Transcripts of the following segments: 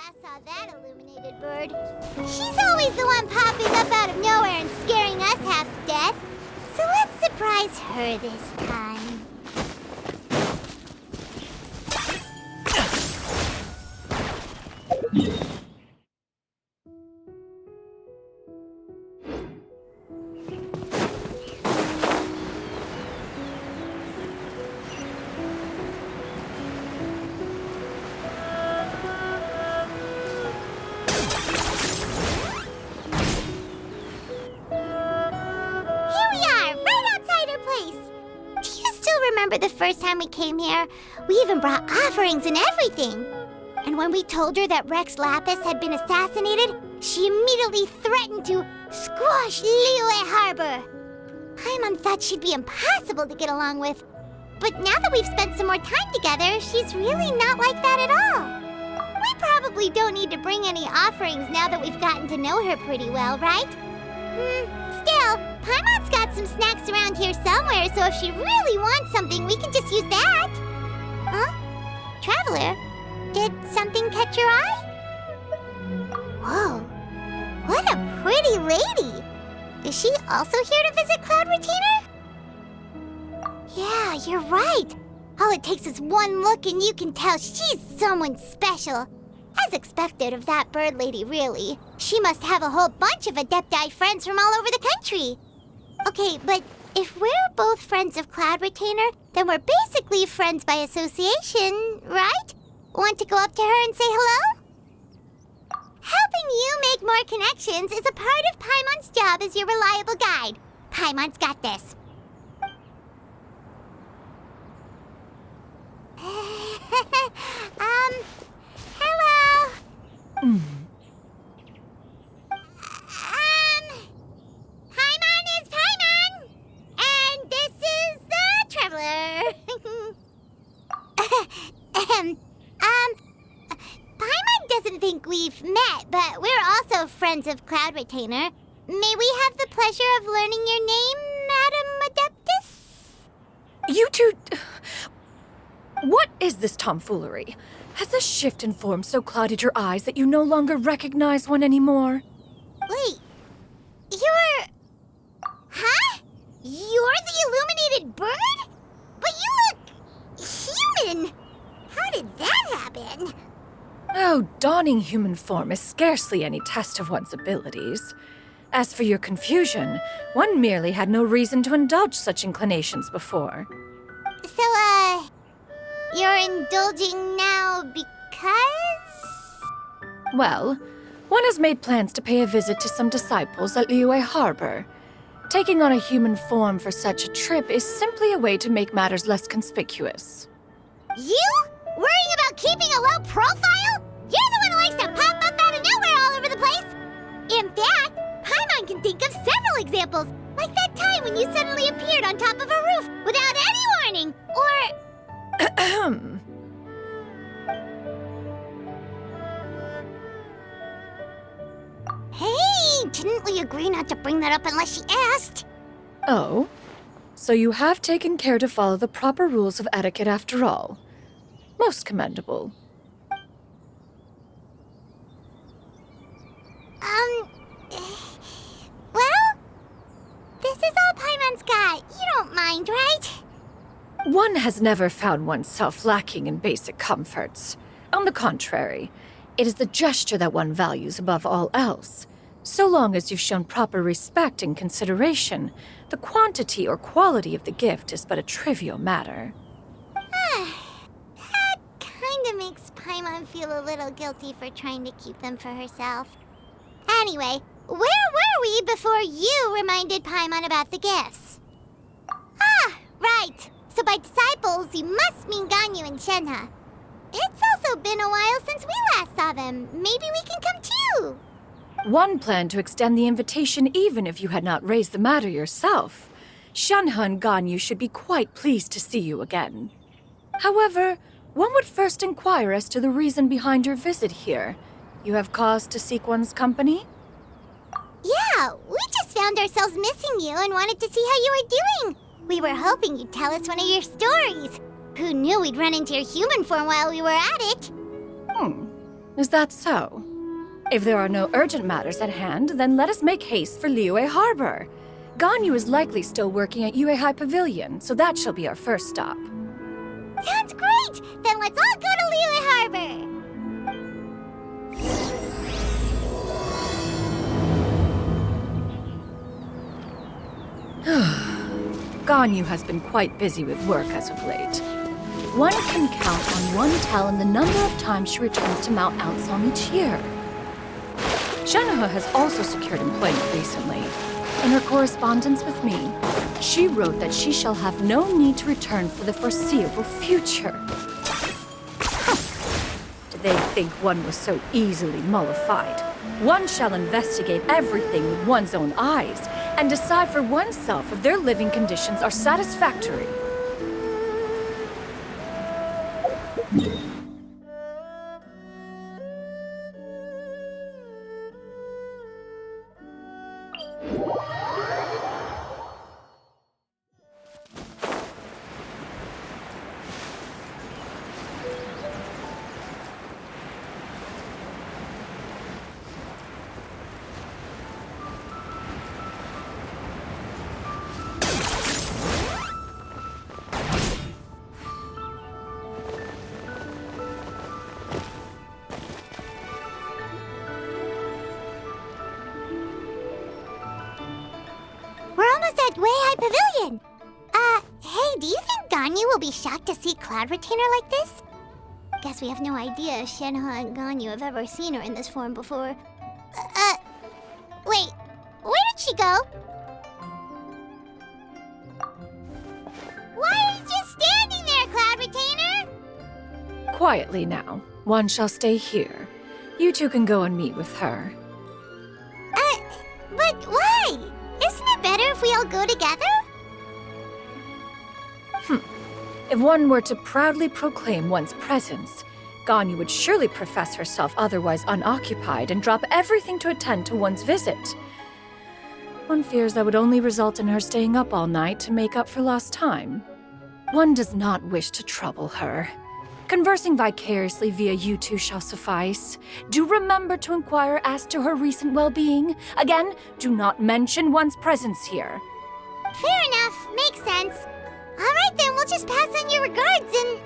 last saw that illuminated bird. She's always the one popping up out of nowhere and scaring us half to death. So let's surprise her this time. Remember the first time we came here? We even brought offerings and everything. And when we told her that Rex Lapis had been assassinated, she immediately threatened to squash Liyue Harbor. Paimon thought she'd be impossible to get along with. But now that we've spent some more time together, she's really not like that at all. We probably don't need to bring any offerings now that we've gotten to know her pretty well, right? Still, Paimon's got some snacks around here somewhere, so if she really wants something, we can just use that. Huh? Traveler, did something catch your eye? Whoa, what a pretty lady. Is she also here to visit Cloud Retainer? Yeah, you're right. All it takes is one look and you can tell she's someone special. As expected of that bird lady, really. She must have a whole bunch of Adepti friends from all over the country. Okay, but if we're both friends of Cloud Retainer, then we're basically friends by association, right? Want to go up to her and say hello? Helping you make more connections is a part of Paimon's job as your reliable guide. Paimon's got this. Hello? Paimon is Paimon! And this is the Traveler. Paimon doesn't think we've met, but we're also friends of Cloud Retainer. May we have the pleasure of learning your name, Madam Adeptus? You two... What is this tomfoolery? Has this shift in form so clouded your eyes that you no longer recognize one anymore? Wait, you're... Huh? You're the illuminated bird? But you look... human! How did that happen? Oh, donning human form is scarcely any test of one's abilities. As for your confusion, one merely had no reason to indulge such inclinations before. So, you're indulging now because? Well, one has made plans to pay a visit to some disciples at Liyue Harbor. Taking on a human form for such a trip is simply a way to make matters less conspicuous. You? Worrying about keeping a low profile? You're the one who likes to pop up out of nowhere all over the place! In fact, Paimon can think of several examples, like that time when you suddenly appeared on top of a roof without any warning, or... Hey, didn't we agree not to bring that up unless she asked? Oh? So you have taken care to follow the proper rules of etiquette after all. Most commendable. Well, this is all Paimon's got. You don't mind, right? One has never found oneself lacking in basic comforts. On the contrary, it is the gesture that one values above all else. So long as you've shown proper respect and consideration, the quantity or quality of the gift is but a trivial matter. That kinda makes Paimon feel a little guilty for trying to keep them for herself. Anyway, where were we before you reminded Paimon about the gifts? Ah, right. So by disciples, you must mean Ganyu and Shenhe. It's also been a while since we last saw them. Maybe we can come too. One planned to extend the invitation even if you had not raised the matter yourself. Shenhe and Ganyu should be quite pleased to see you again. However, one would first inquire as to the reason behind your visit here. You have cause to seek one's company? Yeah, we just found ourselves missing you and wanted to see how you were doing. We were hoping you'd tell us one of your stories. Who knew we'd run into your human form while we were at it? Is that so? If there are no urgent matters at hand, then let us make haste for Liyue Harbor. Ganyu is likely still working at Yuehai Pavilion, so that shall be our first stop. Sounds great! Then let's all go to Liyue Harbor! Ganyu has been quite busy with work as of late. One can count on one talon the number of times she returns to Mount Outsong each year. Xianyun has also secured employment recently. In her correspondence with me, she wrote that she shall have no need to return for the foreseeable future. Did they think one was so easily mollified? One shall investigate everything with one's own eyes and decide for oneself if their living conditions are satisfactory. We're almost at Yuehai Pavilion! Hey, do you think Ganyu will be shocked to see Cloud Retainer like this? Guess we have no idea if Shenhe and Ganyu have ever seen her in this form before. Wait, where did she go? Why are you just standing there, Cloud Retainer? Quietly now. One shall stay here. You two can go and meet with her. But why? Isn't it better if we all go together? If one were to proudly proclaim one's presence, Ganyu would surely profess herself otherwise unoccupied and drop everything to attend to one's visit. One fears that would only result in her staying up all night to make up for lost time. One does not wish to trouble her. Conversing vicariously via you two shall suffice. Do remember to inquire as to her recent well-being. Again, do not mention one's presence here. Fair enough, makes sense. Alright then, we'll just pass on your regards and...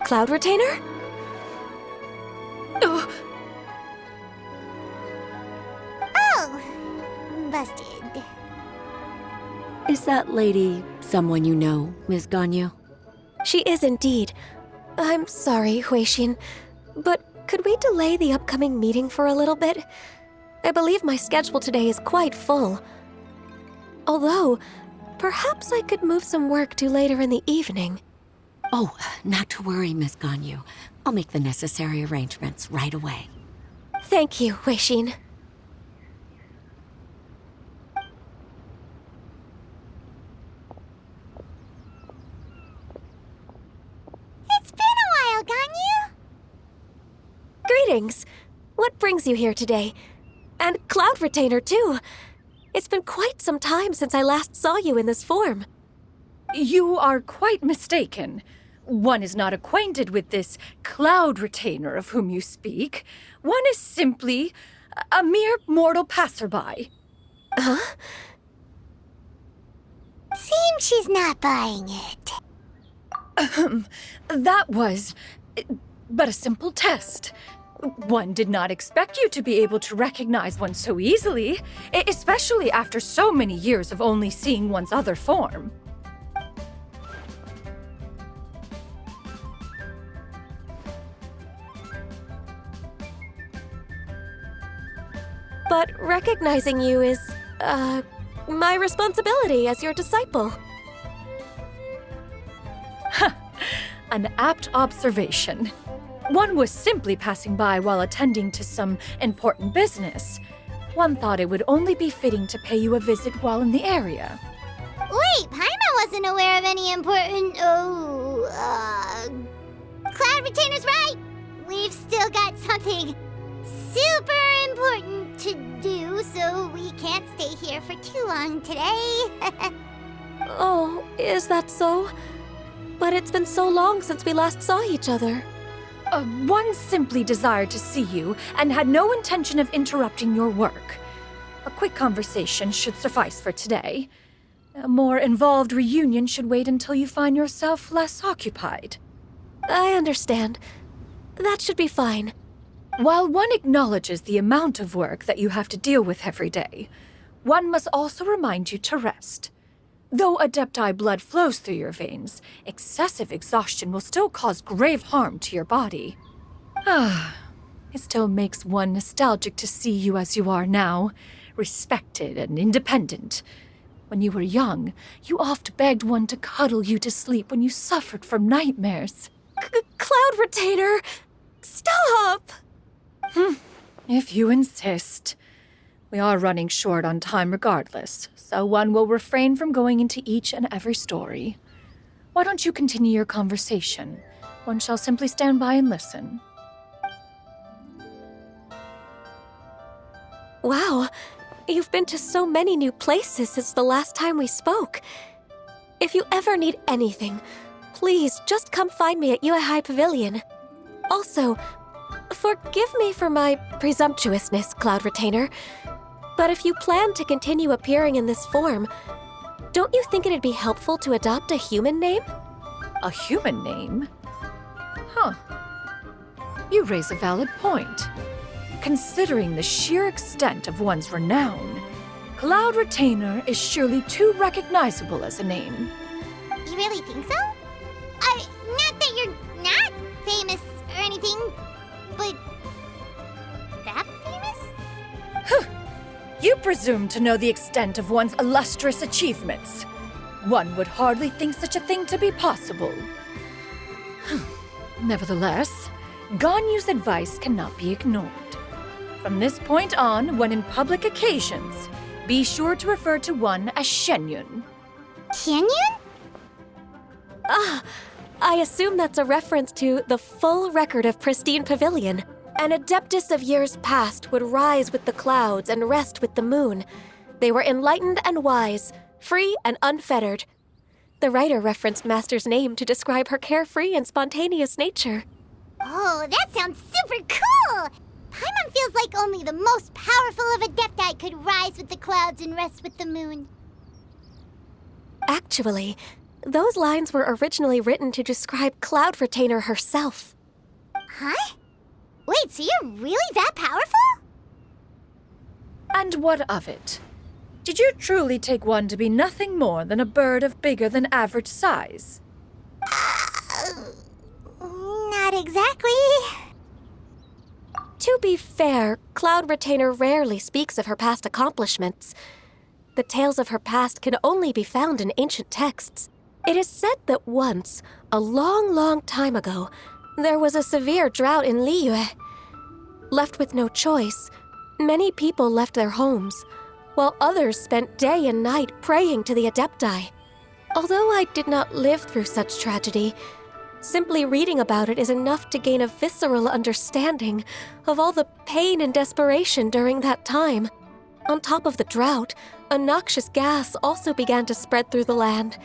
Cloud Retainer? Ugh. Oh, busted. Is that lady someone you know, Ms. Ganyu? She is indeed. I'm sorry, Huixin, but could we delay the upcoming meeting for a little bit? I believe my schedule today is quite full. Although, perhaps I could move some work to later in the evening. Oh, not to worry, Ms. Ganyu. I'll make the necessary arrangements right away. Thank you, Huixin. It's been a while, Ganyu. Greetings. What brings you here today? And Cloud Retainer, too. It's been quite some time since I last saw you in this form. You are quite mistaken. One is not acquainted with this Cloud Retainer of whom you speak. One is simply a mere mortal passerby. Huh? Seems she's not buying it. That was but a simple test. One did not expect you to be able to recognize one so easily, especially after so many years of only seeing one's other form. But recognizing you is, my responsibility as your disciple. An apt observation. One was simply passing by while attending to some important business. One thought it would only be fitting to pay you a visit while in the area. Wait, Paimon wasn't aware of any important... Cloud Retainer's right! We've still got something super important to do, so we can't stay here for too long today. Oh, is that so? But it's been so long since we last saw each other. One simply desired to see you and had no intention of interrupting your work. A quick conversation should suffice for today. A more involved reunion should wait until you find yourself less occupied. I understand. That should be fine. While one acknowledges the amount of work that you have to deal with every day, one must also remind you to rest. Though Adepti blood flows through your veins, excessive exhaustion will still cause grave harm to your body. It still makes one nostalgic to see you as you are now, respected and independent. When you were young, you oft begged one to cuddle you to sleep when you suffered from nightmares. Cloud Retainer! Stop! If you insist. We are running short on time regardless, so one will refrain from going into each and every story. Why don't you continue your conversation? One shall simply stand by and listen. Wow, you've been to so many new places since the last time we spoke. If you ever need anything, please just come find me at Yuehai Pavilion. Also, forgive me for my presumptuousness, Cloud Retainer, but if you plan to continue appearing in this form, don't you think it'd be helpful to adopt a human name? A human name? Huh. You raise a valid point. Considering the sheer extent of one's renown, Cloud Retainer is surely too recognizable as a name. You really think so? Not that you're not famous or anything, but that famous? You presume to know the extent of one's illustrious achievements. One would hardly think such a thing to be possible. Nevertheless, Ganyu's advice cannot be ignored. From this point on, when in public occasions, be sure to refer to one as Xianyun. Xianyun? I assume that's a reference to the full record of Pristine Pavilion. An adeptus of years past would rise with the clouds and rest with the moon. They were enlightened and wise, free and unfettered. The writer referenced Master's name to describe her carefree and spontaneous nature. Oh, that sounds super cool! Paimon feels like only the most powerful of Adepti could rise with the clouds and rest with the moon. Actually, those lines were originally written to describe Cloud Retainer herself. Huh? Wait, so you're really that powerful? And what of it? Did you truly take one to be nothing more than a bird of bigger than average size? Not exactly. To be fair, Cloud Retainer rarely speaks of her past accomplishments. The tales of her past can only be found in ancient texts. It is said that once, a long, long time ago, there was a severe drought in Liyue. Left with no choice, many people left their homes, while others spent day and night praying to the Adepti. Although I did not live through such tragedy, simply reading about it is enough to gain a visceral understanding of all the pain and desperation during that time. On top of the drought, a noxious gas also began to spread through the land.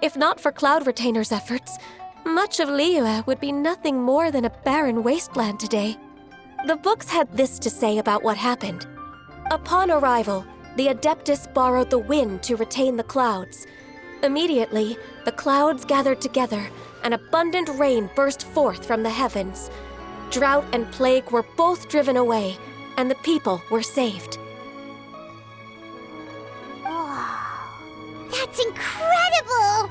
If not for Cloud Retainer's efforts, much of Liyue would be nothing more than a barren wasteland today. The books had this to say about what happened. Upon arrival, the Adeptus borrowed the wind to retain the clouds. Immediately, the clouds gathered together, and abundant rain burst forth from the heavens. Drought and plague were both driven away, and the people were saved. Wow, that's incredible!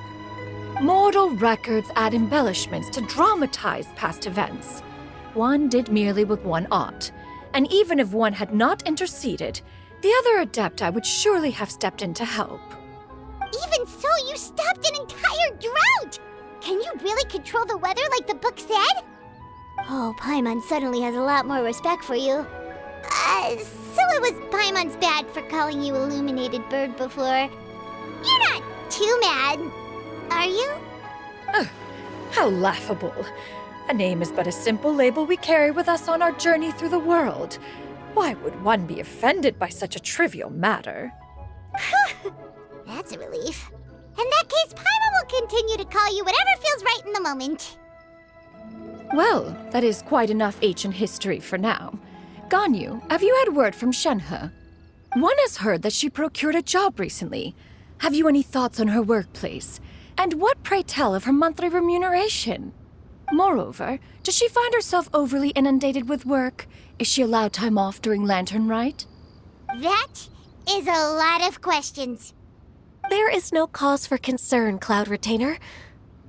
Mortal records add embellishments to dramatize past events. One did merely what one ought, and even if one had not interceded, the other Adepti would surely have stepped in to help. Even so, you stopped an entire drought! Can you really control the weather like the book said? Oh, Paimon suddenly has a lot more respect for you. So it was Paimon's bad for calling you Illuminated Bird before. You're not too mad, are you? How laughable. A name is but a simple label we carry with us on our journey through the world. Why would one be offended by such a trivial matter? That's a relief. In that case, Paimon will continue to call you whatever feels right in the moment. Well, that is quite enough ancient history for now. Ganyu, have you had word from Shenhe? One has heard that she procured a job recently. Have you any thoughts on her workplace? And what, pray tell, of her monthly remuneration? Moreover, does she find herself overly inundated with work? Is she allowed time off during Lantern Rite? That is a lot of questions. There is no cause for concern, Cloud Retainer.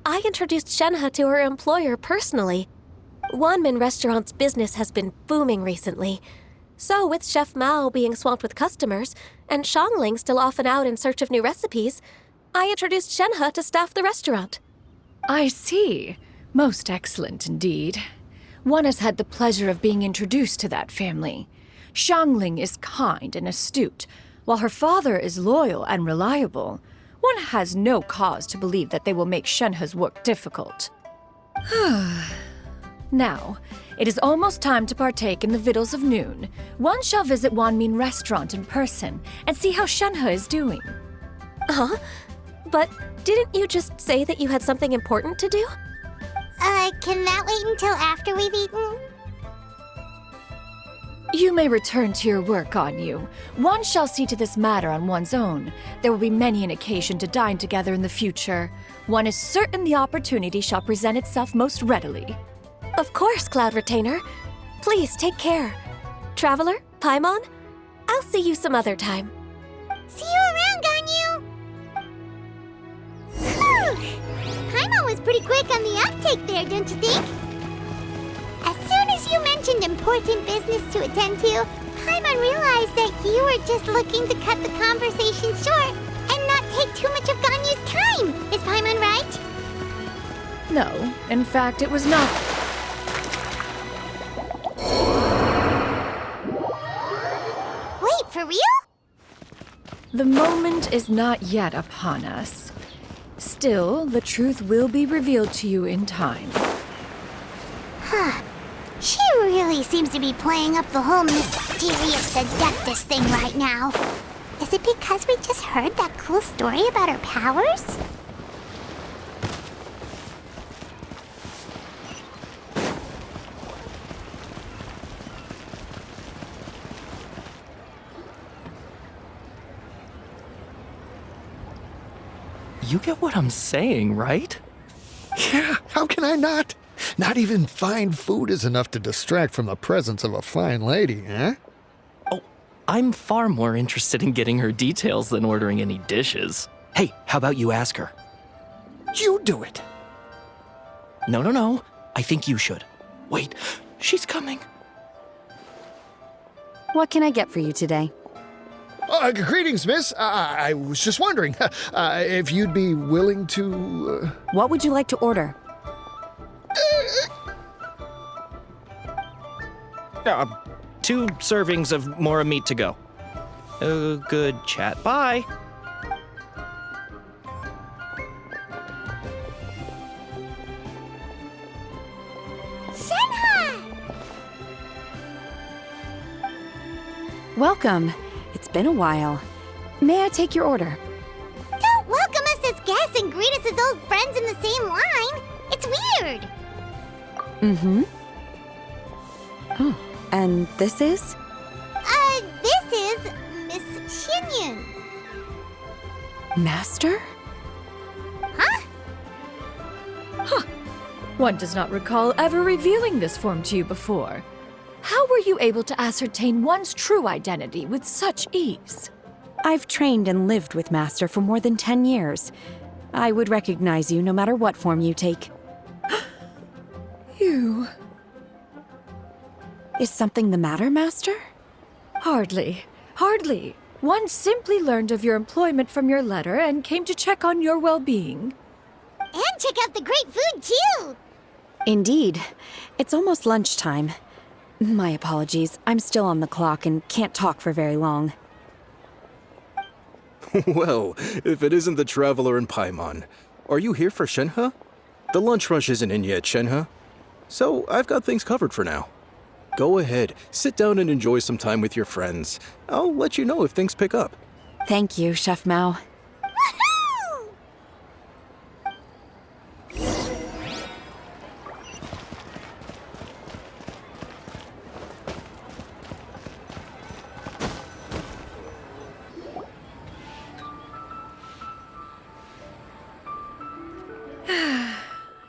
I introduced Shenhe to her employer personally. Wanmin Restaurant's business has been booming recently. So, with Chef Mao being swamped with customers, and Shangling still off and out in search of new recipes, I introduced Shenhe to staff the restaurant. I see. Most excellent indeed. One has had the pleasure of being introduced to that family. Shangling is kind and astute, while her father is loyal and reliable. One has no cause to believe that they will make Shenhe's work difficult. Now, it is almost time to partake in the victuals of noon. One shall visit Wanmin Restaurant in person and see how Shenhe is doing. Huh? But didn't you just say that you had something important to do? Can that wait until after we've eaten? You may return to your work, Ganyu. One shall see to this matter on one's own. There will be many an occasion to dine together in the future. One is certain the opportunity shall present itself most readily. Of course, Cloud Retainer. Please take care. Traveler, Paimon, I'll see you some other time. See you around, Ganyu! Whew! Paimon was pretty quick on the uptake there, don't you think? As soon as you mentioned important business to attend to, Paimon realized that you were just looking to cut the conversation short and not take too much of Ganyu's time. Is Paimon right? No, in fact, it was not. Wait, for real? The moment is not yet upon us. Still, the truth will be revealed to you in time. She really seems to be playing up the whole mysterious seductress thing right now. Is it because we just heard that cool story about her powers? You get what I'm saying, right? Yeah, how can I not? Not even fine food is enough to distract from the presence of a fine lady, eh? Oh, I'm far more interested in getting her details than ordering any dishes. Hey, how about you ask her? You do it. No. I think you should. Wait, she's coming. What can I get for you today? Greetings, miss. I was just wondering if you'd be willing to... What would you like to order? 2 servings of mora meat to go. Good chat. Bye. Shenhe! Welcome. It's been a while. May I take your order? Don't welcome us as guests and greet us as old friends in the same line. It's weird. Mm-hmm. Oh, and this is? This is Miss Xianyun. Master? Huh? One does not recall ever revealing this form to you before. How were you able to ascertain one's true identity with such ease? I've trained and lived with Master for more than 10 years. I would recognize you no matter what form you take. You... Is something the matter, Master? Hardly. One simply learned of your employment from your letter and came to check on your well-being. And check out the great food, too. Indeed. It's almost lunchtime. My apologies. I'm still on the clock and can't talk for very long. Well, if it isn't the Traveler and Paimon. Are you here for Shenhe? The lunch rush isn't in yet, Shenhe. So I've got things covered for now. Go ahead, sit down and enjoy some time with your friends. I'll let you know if things pick up. Thank you, Chef Mao. Woohoo!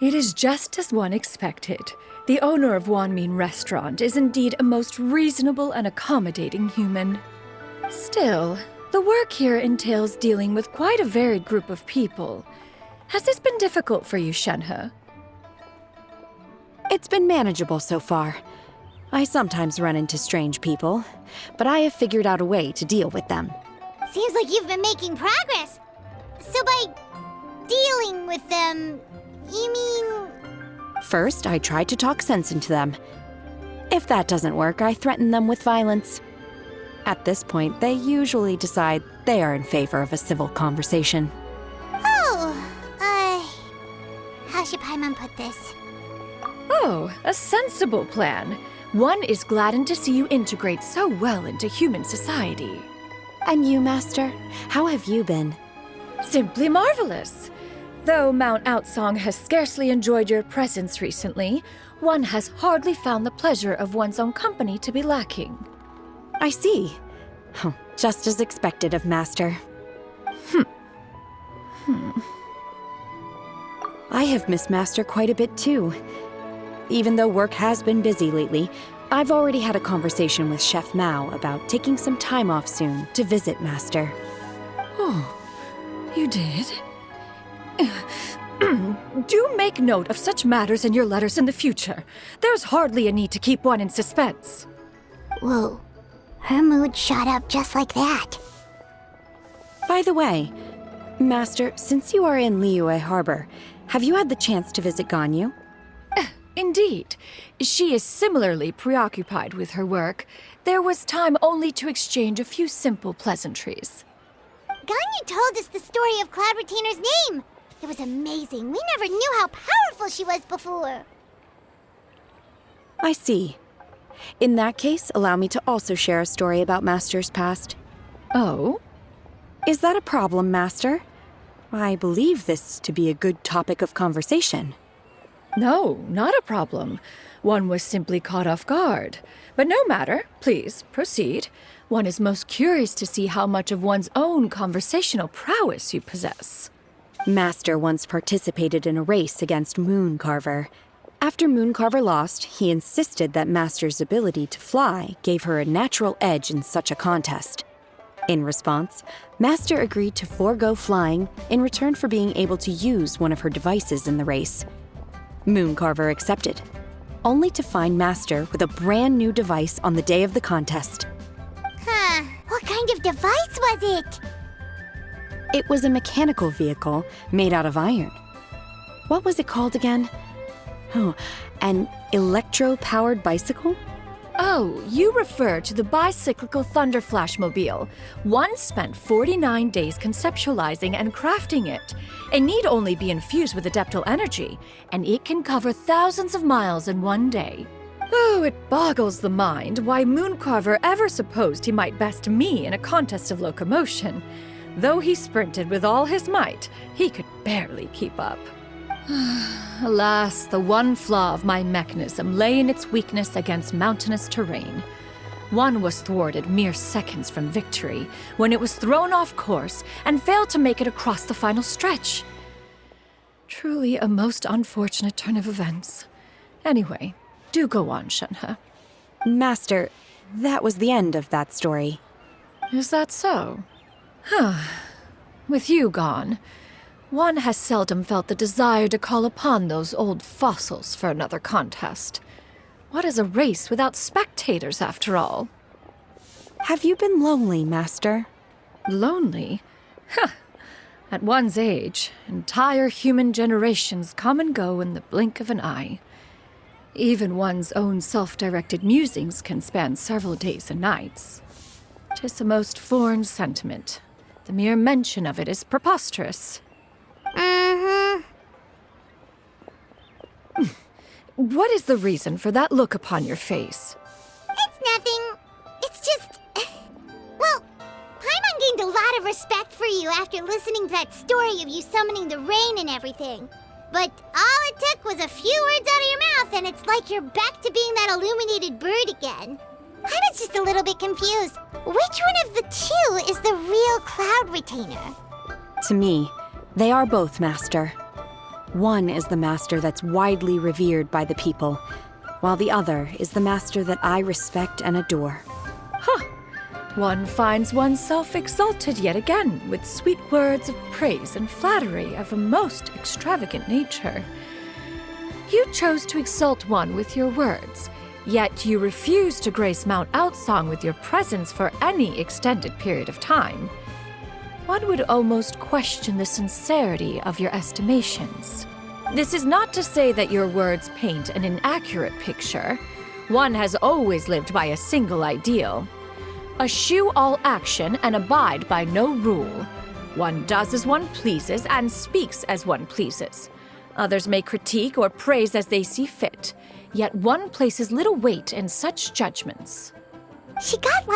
It is just as one expected. The owner of Wanmin Restaurant is indeed a most reasonable and accommodating human. Still, the work here entails dealing with quite a varied group of people. Has this been difficult for you, Shenhe? It's been manageable so far. I sometimes run into strange people, but I have figured out a way to deal with them. Seems like you've been making progress. So by dealing with them, you mean... First, I try to talk sense into them. If that doesn't work, I threaten them with violence. At this point, they usually decide they are in favor of a civil conversation. How should Paimon put this? Oh, a sensible plan. One is gladdened to see you integrate so well into human society. And you, Master? How have you been? Simply marvelous. Though Mount Outsong has scarcely enjoyed your presence recently, one has hardly found the pleasure of one's own company to be lacking. I see. Oh, just as expected of Master. I have missed Master quite a bit too. Even though work has been busy lately, I've already had a conversation with Chef Mao about taking some time off soon to visit Master. Oh, you did? Do make note of such matters in your letters in the future. There's hardly a need to keep one in suspense. Whoa, her mood shot up just like that. By the way, Master, since you are in Liyue Harbor, have you had the chance to visit Ganyu? Indeed. She is similarly preoccupied with her work. There was time only to exchange a few simple pleasantries. Ganyu told us the story of Cloud Retainer's name. It was amazing. We never knew how powerful she was before. I see. In that case, allow me to also share a story about Master's past. Oh? Is that a problem, Master? I believe this to be a good topic of conversation. No, not a problem. One was simply caught off guard. But no matter. Please, proceed. One is most curious to see how much of one's own conversational prowess you possess. Master once participated in a race against Mooncarver. After Mooncarver lost, he insisted that Master's ability to fly gave her a natural edge in such a contest. In response, Master agreed to forego flying in return for being able to use one of her devices in the race. Mooncarver accepted, only to find Master with a brand new device on the day of the contest. Huh, what kind of device was it? It was a mechanical vehicle made out of iron. What was it called again? Oh, an electro-powered bicycle? Oh, you refer to the bicyclical Thunder Flashmobile. One spent 49 days conceptualizing and crafting it. It need only be infused with adeptal energy, and it can cover thousands of miles in one day. Oh, it boggles the mind why Mooncarver ever supposed he might best me in a contest of locomotion. Though he sprinted with all his might, he could barely keep up. Alas, the one flaw of my mechanism lay in its weakness against mountainous terrain. One was thwarted mere seconds from victory when it was thrown off course and failed to make it across the final stretch. Truly a most unfortunate turn of events. Anyway, do go on, Shenhe. Master, that was the end of that story. Is that so? With you gone, one has seldom felt the desire to call upon those old fossils for another contest. What is a race without spectators, after all? Have you been lonely, Master? Lonely? At one's age, entire human generations come and go in the blink of an eye. Even one's own self-directed musings can span several days and nights. 'Tis a most foreign sentiment. The mere mention of it is preposterous. What is the reason for that look upon your face? It's nothing. It's just... Well, Paimon gained a lot of respect for you after listening to that story of you summoning the rain and everything. But all it took was a few words out of your mouth and it's like you're back to being that illuminated bird again. I was just a little bit confused. Which one of the two is the real Cloud Retainer? To me, they are both, Master. One is the master that's widely revered by the people, while the other is the master that I respect and adore. One finds oneself exalted yet again with sweet words of praise and flattery of a most extravagant nature. You chose to exalt one with your words, yet you refuse to grace Mount Outsong with your presence for any extended period of time. One would almost question the sincerity of your estimations. This is not to say that your words paint an inaccurate picture. One has always lived by a single ideal. Eschew all action and abide by no rule. One does as one pleases and speaks as one pleases. Others may critique or praise as they see fit, yet one places little weight in such judgments. She got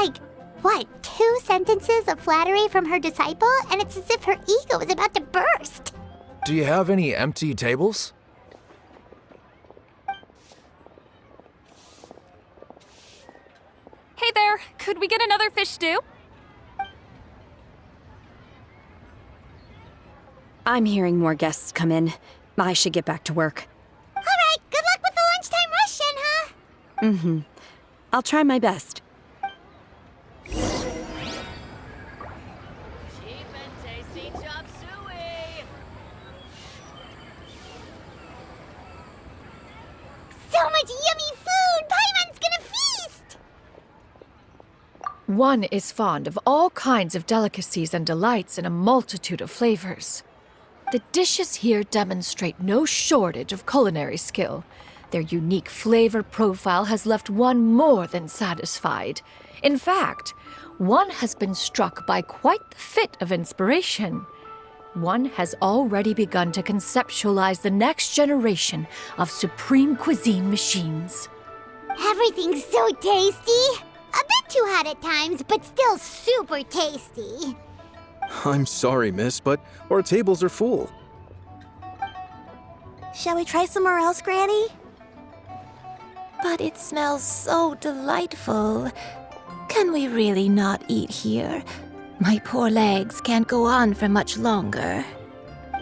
2 sentences of flattery from her disciple, and it's as if her ego is about to burst. Do you have any empty tables? Hey there, could we get another fish stew? I'm hearing more guests come in. I should get back to work. All right, good luck with the lunchtime rush, Shenhe. Mm-hmm. I'll try my best. Cheap and tasty chop suey! So much yummy food! Paimon's gonna feast! One is fond of all kinds of delicacies and delights in a multitude of flavors. The dishes here demonstrate no shortage of culinary skill. Their unique flavor profile has left one more than satisfied. In fact, one has been struck by quite the fit of inspiration. One has already begun to conceptualize the next generation of supreme cuisine machines. Everything's so tasty! A bit too hot at times, but still super tasty. I'm sorry, miss, but our tables are full. Shall we try somewhere else, Granny? But it smells so delightful. Can we really not eat here? My poor legs can't go on for much longer.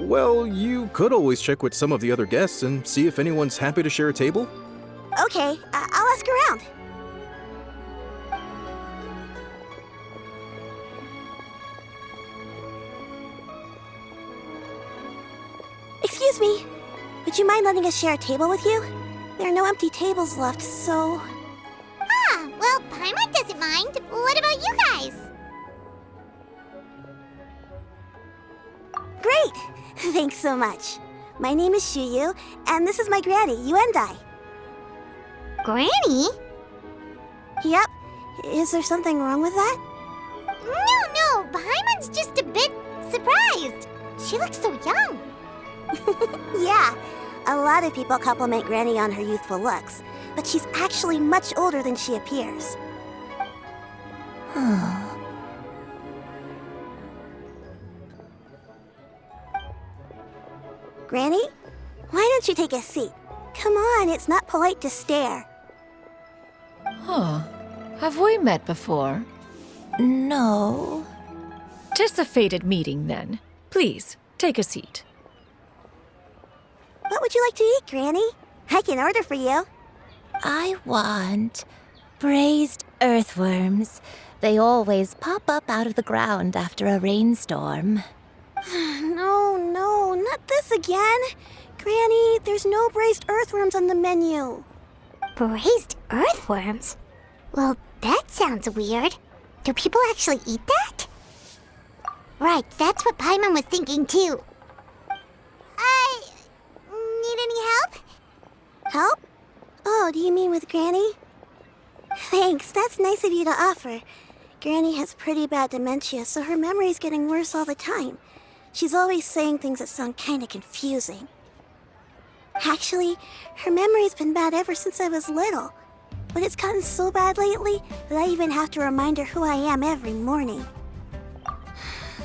Well, you could always check with some of the other guests and see if anyone's happy to share a table. Okay, I'll ask around. Excuse me, would you mind letting us share a table with you? There are no empty tables left, so... Ah, well, Paimon doesn't mind. What about you guys? Great! Thanks so much. My name is Xianyun, and this is my granny, Yuendai. Granny? Yep. Is there something wrong with that? No, Paimon's just a bit surprised. She looks so young. Yeah, a lot of people compliment Granny on her youthful looks, but she's actually much older than she appears. Granny, why don't you take a seat? Come on, it's not polite to stare. Huh. Have we met before? No. 'Tis a fated meeting, then. Please, take a seat. What would you like to eat, Granny? I can order for you. I want braised earthworms. They always pop up out of the ground after a rainstorm. No, not this again. Granny, there's no braised earthworms on the menu. Braised earthworms? Well, that sounds weird. Do people actually eat that? Right, that's what Paimon was thinking too. Need any help? Help? Oh, do you mean with Granny? Thanks, that's nice of you to offer. Granny has pretty bad dementia, so her memory's getting worse all the time. She's always saying things that sound kinda confusing. Actually, her memory's been bad ever since I was little. But it's gotten so bad lately that I even have to remind her who I am every morning.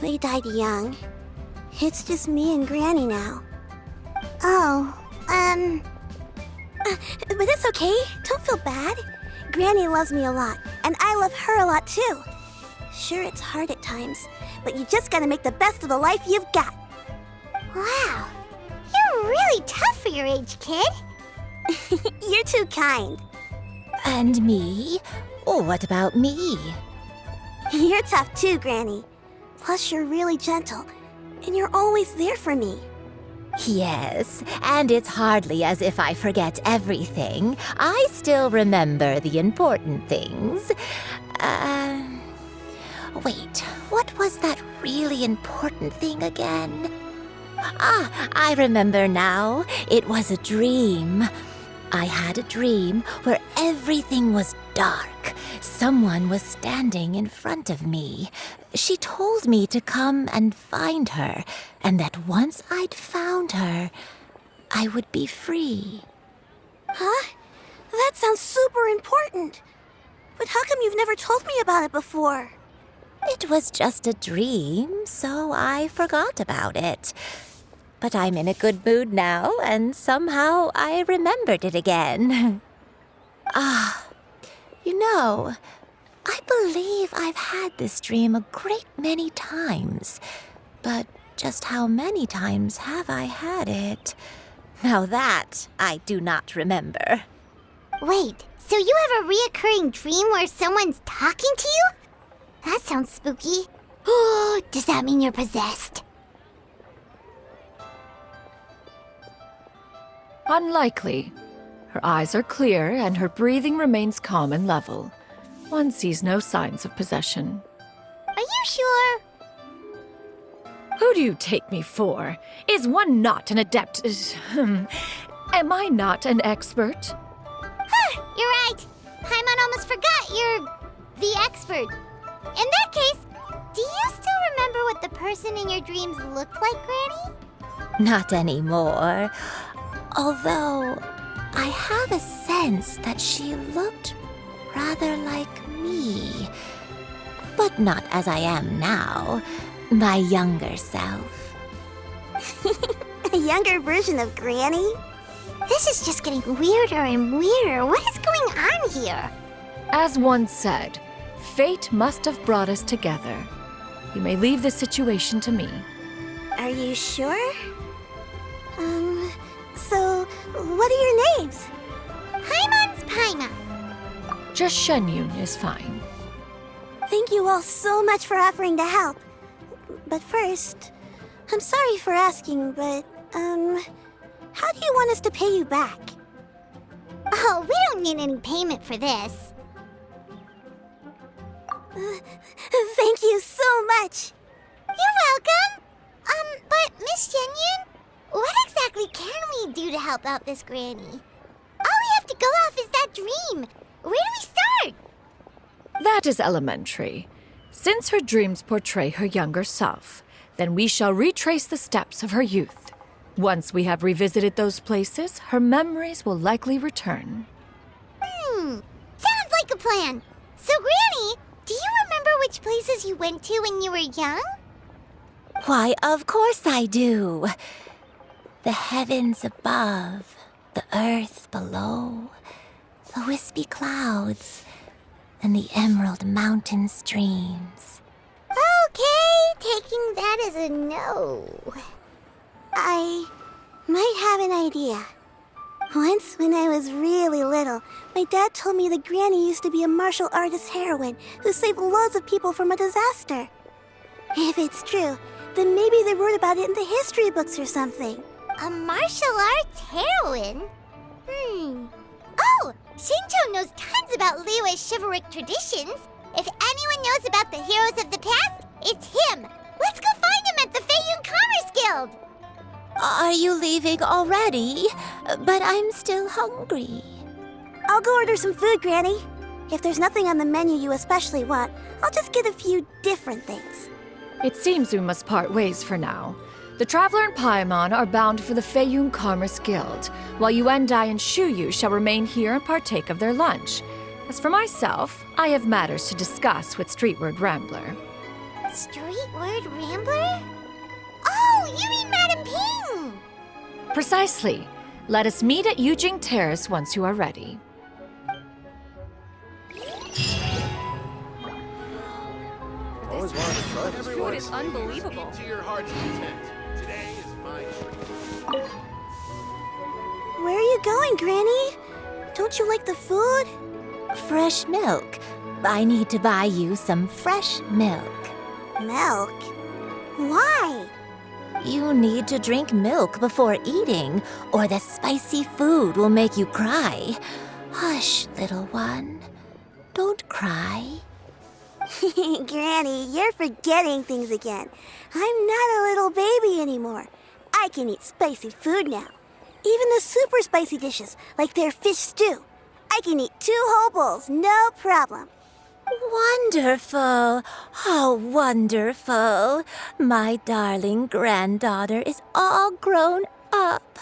They died young. It's just me and Granny now. But it's okay. Don't feel bad. Granny loves me a lot, and I love her a lot too. Sure, it's hard at times, but you just gotta make the best of the life you've got. Wow, you're You're really tough for your age, kid. You're too kind. And me? Oh, what about me? You're tough too, Granny. Plus, you're really gentle, and you're always there for me. Yes, and it's hardly as if I forget everything. I still remember the important things. Wait, what was that really important thing again? Ah, I remember now. It was a dream. I had a dream where everything was dark. Someone was standing in front of me. She told me to come and find her, and that once I'd found her, I would be free. Huh? That sounds super important. But how come you've never told me about it before? It was just a dream, so I forgot about it. But I'm in a good mood now, and somehow I remembered it again. I believe I've had this dream a great many times. But just how many times have I had it? Now that I do not remember. Wait, so you have a reoccurring dream where someone's talking to you? That sounds spooky. Oh, does that mean you're possessed? Unlikely. Her eyes are clear and her breathing remains calm and level. One sees no signs of possession. Are you sure? Who do you take me for? Is one not an adept? Am I not an expert? Huh, you're right. Paimon almost forgot you're the expert. In that case, do you still remember what the person in your dreams looked like, Granny? Not anymore. Although, I have a sense that she looked rather like me. But not as I am now. My younger self. A younger version of Granny? This is just getting weirder and weirder. What is going on here? As one said, fate must have brought us together. You may leave the situation to me. Are you sure? So, what are your names? Paimon's Paimon. Just Xianyun is fine. Thank you all so much for offering to help. But first, I'm sorry for asking, but, how do you want us to pay you back? Oh, we don't need any payment for this. Thank you so much. You're welcome. But Miss Xianyun, what exactly can we do to help out this granny? All we have to go off is that dream. Where do we start? That is elementary. Since her dreams portray her younger self, then we shall retrace the steps of her youth. Once we have revisited those places, her memories will likely return. Sounds like a plan. So, Granny, do you remember which places you went to when you were young? Why, of course I do. The heavens above, the earth below, the wispy clouds, and the emerald mountain streams. Okay, taking that as a no. I might have an idea. Once, when I was really little, my dad told me that Granny used to be a martial artist heroine who saved loads of people from a disaster. If it's true, then maybe they wrote about it in the history books or something. A martial arts heroine? Oh, Shinjo knows tons about Liyue's chivalric traditions. If anyone knows about the heroes of the past, it's him. Let's go find him at the Xianyun Commerce Guild. Are you leaving already? But I'm still hungry. I'll go order some food, Granny. If there's nothing on the menu you especially want, I'll just get a few different things. It seems we must part ways for now. The Traveler and Paimon are bound for the Xianyun Commerce Guild, while Yuendai and Shuyu shall remain here and partake of their lunch. As for myself, I have matters to discuss with Streetward Rambler. Streetward Rambler? Oh, you mean Madam Ping! Precisely. Let us meet at Yujing Terrace once you are ready. Always wanted to try this Food is unbelievable. To your heart's content. Today is my treat. you going, Granny? Don't you like the food? Fresh milk. I need to buy you some fresh milk. Milk? Why? You need to drink milk before eating, or the spicy food will make you cry. Hush, little one. Don't cry. Granny, you're forgetting things again. I'm not a little baby anymore. I can eat spicy food now. Even the super spicy dishes, like their fish stew. I can eat 2 whole bowls, no problem. Wonderful. Oh, wonderful. My darling granddaughter is all grown up.